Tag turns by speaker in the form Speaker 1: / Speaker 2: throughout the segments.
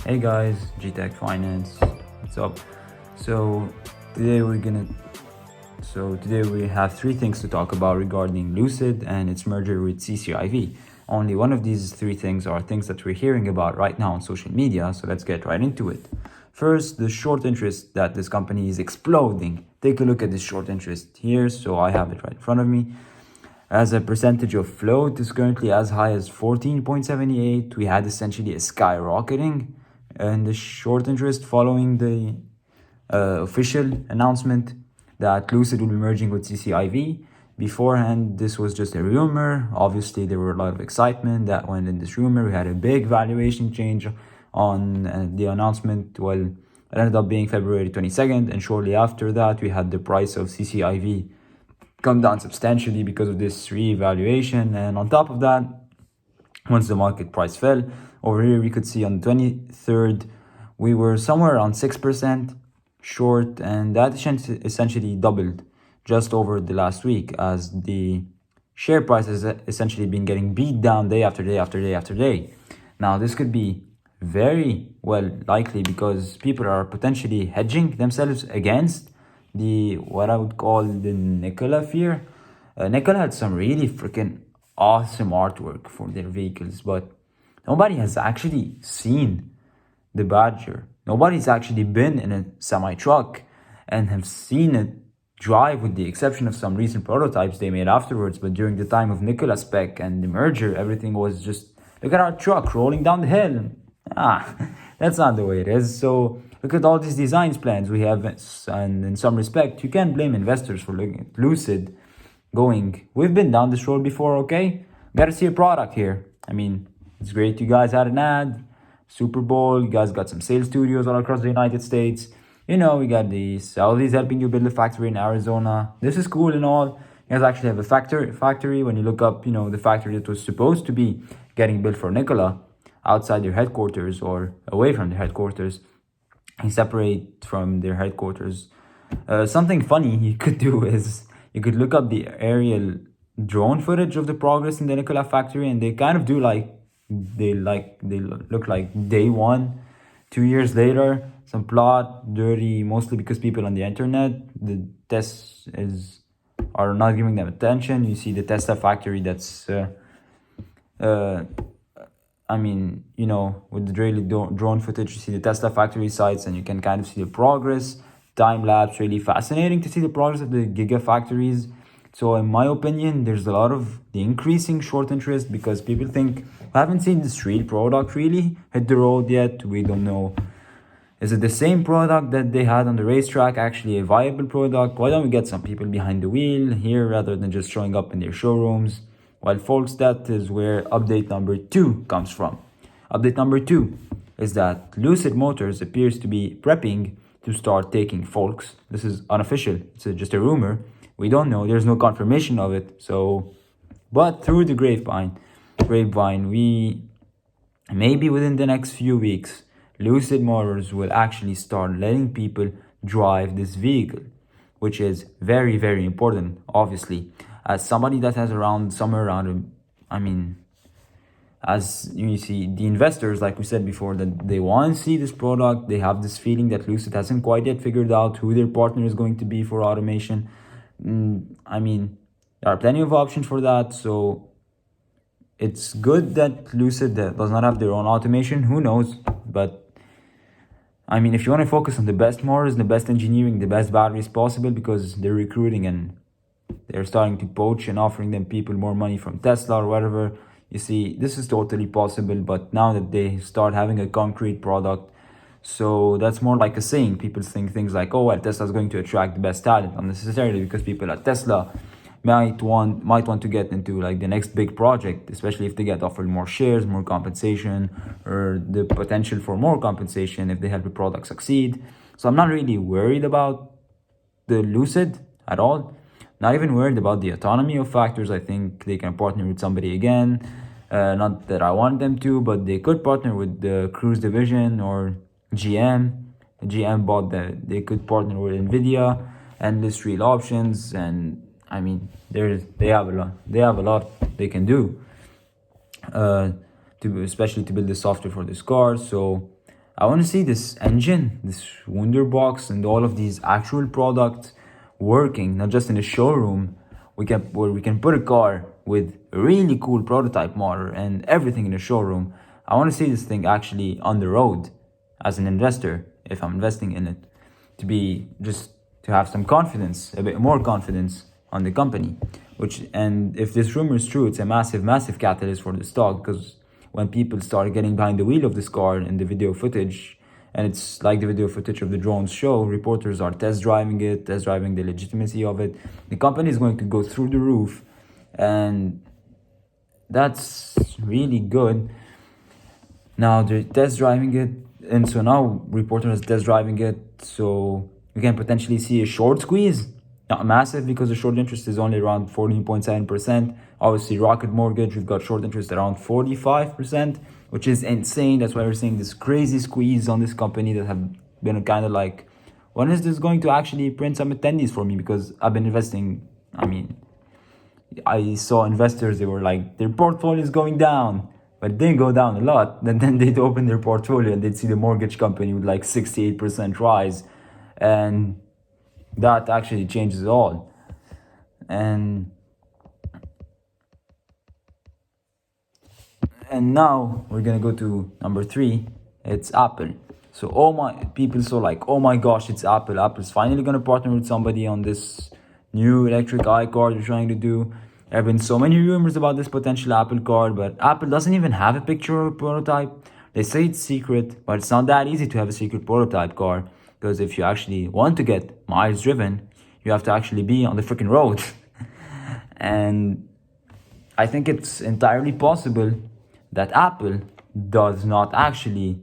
Speaker 1: Hey guys, GTech Finance, what's up? So today we're gonna today we have three things to talk about regarding Lucid and its merger with CCIV. Only one of these three things are things that we're hearing about right now on social media, so let's get right into it. First, the short interest that this company is exploding. Take a look at this short interest here, so I have it right in front of me. As a percentage of float is currently as high as 14.78. We had essentially a skyrocketing in the short interest following the official announcement that Lucid will be merging with CCIV. Beforehand, this was just a rumor. Obviously, there were a lot of excitement that went in this rumor. We had a big valuation change on the announcement. Well, it ended up being February 22nd, and shortly after that, we had the price of CCIV come down substantially because of this revaluation. And on top of that, once the market price fell, over here we could see on the 23rd, we were somewhere around 6% short, and that essentially doubled just over the last week as the share price has essentially been getting beat down day after day after day after day. Now, this could be very well likely because people are potentially hedging themselves against the what I would call the Nikola fear. Nikola had some really freaking awesome artwork for their vehicles, but nobody has actually seen the Badger. Nobody's actually been in a semi truck and have seen it drive, with the exception of some recent prototypes they made afterwards. But during the time of Nikola spec and the merger, everything was just look at our truck rolling down the hill. That's not the way it is. So look at all these designs plans we have, and in some respect, you can't blame investors for looking at Lucid going, we've been down this road before, okay? Gotta see a product here. I mean, it's great you guys had an ad, Super Bowl, you guys got some sales studios all across the United States. You know, we got the Saudis helping you build a factory in Arizona. This is cool and all. You guys actually have a factory. When you look up, the factory that was supposed to be getting built for Nikola outside their headquarters or away from their headquarters, separate from their headquarters. Something funny you could do is you could look up the aerial drone footage of the progress in the Nikola factory, and they kind of do they look like day one, 2 years later. Some plot dirty, mostly because people on the internet, the tests are not giving them attention. You see the Tesla factory that's with the daily drone footage, you see the Tesla factory sites and you can kind of see the progress, time lapse. Really fascinating to see the progress of the gigafactories. So in my opinion, there's a lot of the increasing short interest because people think, we haven't seen this real product really hit the road yet. We don't know. Is it the same product that they had on the racetrack, actually a viable product? Why don't we get some people behind the wheel here rather than just showing up in their showrooms? Well, folks, that is where update number 2 comes from. Update number 2 is that Lucid Motors appears to be prepping to start taking folks. This is unofficial. It's just a rumor. We don't know. There's no confirmation of it. But through the grapevine, we maybe within the next few weeks, Lucid Motors will actually start letting people drive this vehicle, which is very, very important, obviously. As somebody that has as you see, the investors, like we said before, that they want to see this product. They have this feeling that Lucid hasn't quite yet figured out who their partner is going to be for automation. There are plenty of options for that. So it's good that Lucid does not have their own automation. Who knows? But if you want to focus on the best motors, the best engineering, the best batteries possible, because they're recruiting and they're starting to poach and offering them people more money from Tesla or whatever. You see, this is totally possible, but now that they start having a concrete product, so that's more like a saying. People think things like, oh, well, Tesla's going to attract the best talent, not necessarily, because people at Tesla might want to get into like the next big project, especially if they get offered more shares, more compensation, or the potential for more compensation if they help the product succeed. So I'm not really worried about the Lucid at all. Not even worried about the autonomy of factors. I think they can partner with somebody again. Not that I want them to, but they could partner with the Cruise division or GM. GM bought they could partner with NVIDIA, endless real options, and they have a lot they can do, especially to build the software for this car. So I want to see this engine, this Wonderbox, and all of these actual products working, not just in a showroom. Where we can put a car with a really cool prototype model and everything in the showroom. I want to see this thing actually on the road as an investor, if I'm investing in it, to have some confidence, a bit more confidence on the company. And if this rumor is true, it's a massive catalyst for the stock, because when people start getting behind the wheel of this car in the video footage, and it's like the video footage of the drones show, reporters are test driving the legitimacy of it. The company is going to go through the roof, and that's really good. Now they're test driving it, and so now reporters are test driving it, so we can potentially see a short squeeze. Not massive, because the short interest is only around 14.7%. Obviously, Rocket Mortgage, we've got short interest around 45%, which is insane. That's why we're seeing this crazy squeeze on this company that have been kind of like, when is this going to actually print some attendees for me? Because I've been investing, I saw investors, they were like, their portfolio is going down, but it didn't go down a lot. And then they'd open their portfolio and they'd see the mortgage company with like 68% rise. And that actually changes it all. And now we're gonna go to number 3. It's Apple. So oh my gosh, it's Apple. Apple's finally gonna partner with somebody on this new electric eye car they're trying to do. There have been so many rumors about this potential Apple car, but Apple doesn't even have a picture or a prototype. They say it's secret, but it's not that easy to have a secret prototype car, because if you actually want to get miles driven, you have to actually be on the freaking road. And I think it's entirely possible that Apple does not actually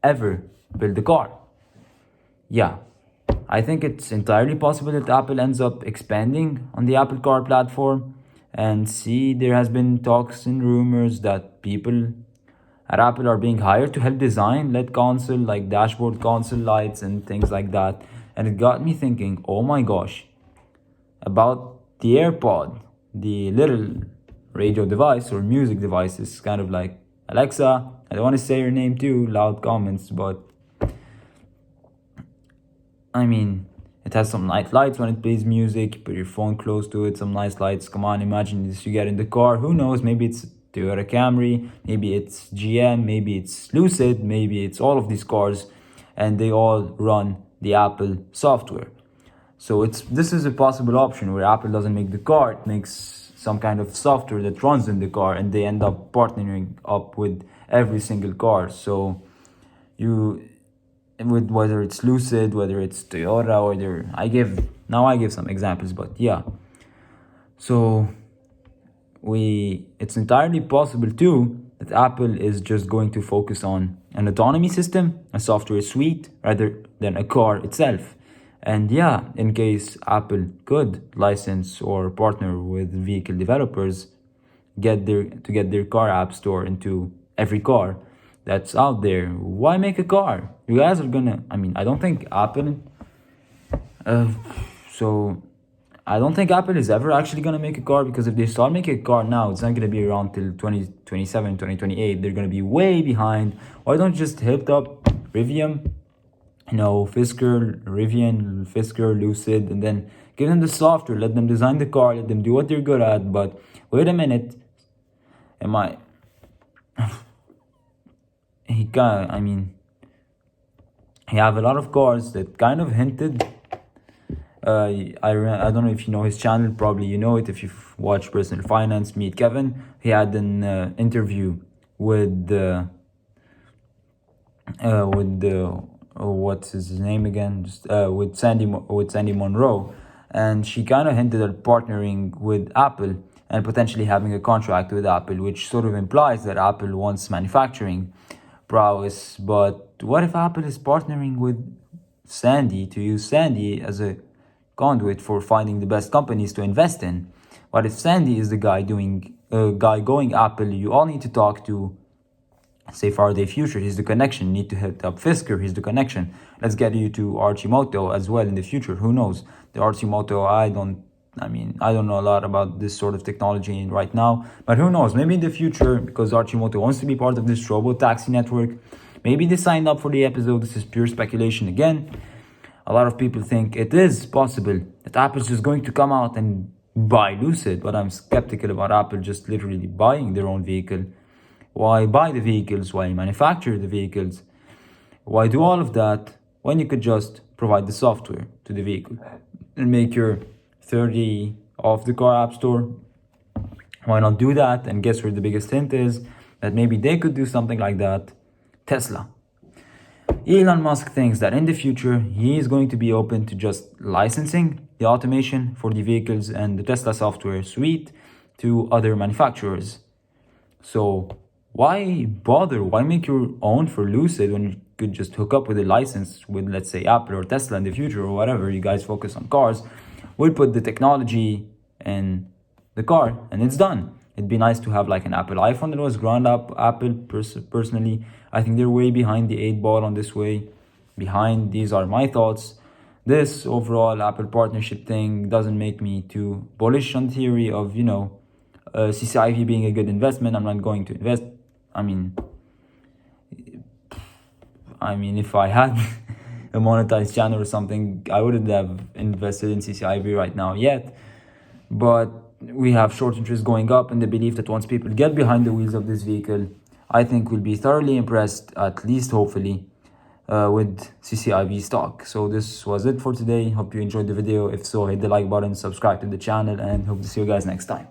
Speaker 1: ever build a car. Yeah, I think it's entirely possible that Apple ends up expanding on the Apple Car platform. And there has been talks and rumors that people at Apple are being hired to help design LED console, like dashboard console lights and things like that. And it got me thinking, oh my gosh, about the AirPod, the little radio device or music device. Is kind of like Alexa. I don't want to say her name too, loud comments, but it has some nice lights when it plays music. You put your phone close to it, some nice lights. Come on, imagine this, you get in the car. Who knows? Maybe it's Toyota Camry, maybe it's GM, maybe it's Lucid, maybe it's all of these cars, and they all run the Apple software. So this is a possible option where Apple doesn't make the car, it makes some kind of software that runs in the car, and they end up partnering up with every single car. So with whether it's Lucid, whether it's Toyota, I give some examples, but yeah. So it's entirely possible too that Apple is just going to focus on an autonomy system, a software suite, rather than a car itself. And yeah, in case Apple could license or partner with vehicle developers, get their car app store into every car that's out there. Why make a car? You guys are gonna, I don't think Apple, I don't think Apple is ever actually gonna make a car, because if they start making a car now, it's not gonna be around till 2027, 2028. They're gonna be way behind. Why don't you just hit up Rivian, Fisker, Lucid, and then give them the software, let them design the car, let them do what they're good at. But wait a minute, he have a lot of cars that kind of hinted. I don't know if you know his channel, probably you know it if you've watched Personal Finance, Meet Kevin. He had an interview with what's his name again? With Sandy Monroe, and she kind of hinted at partnering with Apple and potentially having a contract with Apple, which sort of implies that Apple wants manufacturing prowess. But what if Apple is partnering with Sandy to use Sandy as a conduit for finding the best companies to invest in? What if Sandy is the guy going Apple? You all need to talk to, say, Faraday Future. He's the connection. You need to hit up Fisker. He's the connection. Let's get you to Archimoto as well in the future. Who knows? The Archimoto, I don't know a lot about this sort of technology right now, but who knows? Maybe in the future, because Archimoto wants to be part of this robo taxi network, Maybe they signed up for the episode. This is pure speculation again. A lot of people think it is possible that Apple's just going to come out and buy Lucid, but I'm skeptical about Apple just literally buying their own vehicle. Why buy the vehicles? Why manufacture the vehicles? Why do all of that when you could just provide the software to the vehicle and make your 30 off the car app store? Why not do that? And guess where the biggest hint is? That maybe they could do something like that. Tesla. Elon Musk thinks that in the future, he is going to be open to just licensing the automation for the vehicles and the Tesla software suite to other manufacturers. So why bother? Why make your own for Lucid when you could just hook up with a license with, let's say, Apple or Tesla in the future or whatever? You guys focus on cars. We'll put the technology in the car and it's done. It'd be nice to have like an Apple iPhone that was ground up. Apple, personally, I think they're way behind the 8 ball on this way. These are my thoughts. This overall Apple partnership thing doesn't make me too bullish on theory of, CCIV being a good investment. I'm not going to invest. I mean, if I had a monetized channel or something, I wouldn't have invested in CCIV right now yet. But we have short interest going up in the belief that once people get behind the wheels of this vehicle, I think we'll be thoroughly impressed, at least hopefully, with CCIV stock. So this was it for today. Hope you enjoyed the video. If so, hit the like button, subscribe to the channel, and hope to see you guys next time.